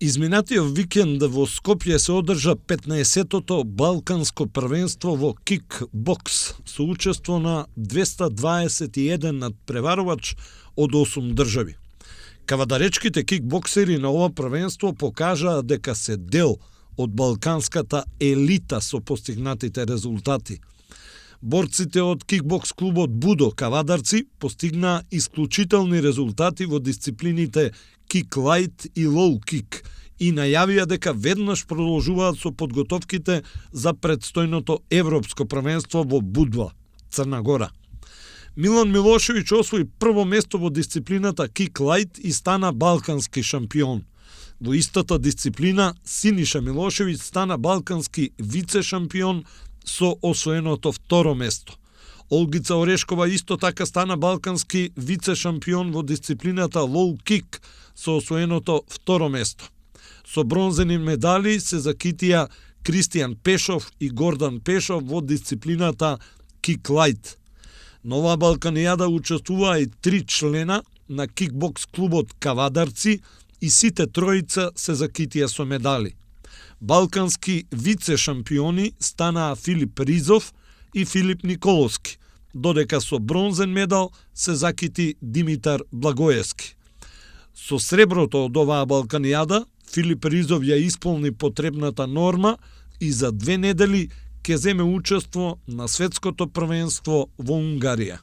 Изминатиот викенд во Скопје се одржа 15-тото Балканско првенство во кикбокс со учество на 221 надпреварувач од 8 држави. Кавадаречките кикбоксери на ова првенство покажаа дека се дел од балканската елита со постигнатите резултати. Борците од кикбокс клубот Будо Кавадарци постигнаа исклучителни резултати во дисциплините кик лайт и лоу кик и најавија дека веднаш продолжуваат со подготовките за предстојното европско првенство во Будва, Црна Гора. Милан Милошевиќ освои прво место во дисциплината кик лайт и стана балкански шампион. Во истата дисциплина Синиша Милошевиќ стана балкански вице-шампион со освоеното второ место. Олгица Орешкова исто така стана балкански вице-шампион во дисциплината лоу кик со освоеното второ место. Со бронзени медали се закитија Кристијан Пешов и Гордан Пешов во дисциплината кик лайт. На оваа балканијада учествуваа и 3 члена на кикбокс клубот Кавадарци и сите тројца се закитија со медали. Балкански вице-шампиони станаа Филип Ризов и Филип Николовски, додека со бронзен медал се закити Димитар Благоевски. Со среброто од оваа балканијада Филип Ризов ја исполни потребната норма и за 2 недели ќе земе учество на светското првенство во Унгарија.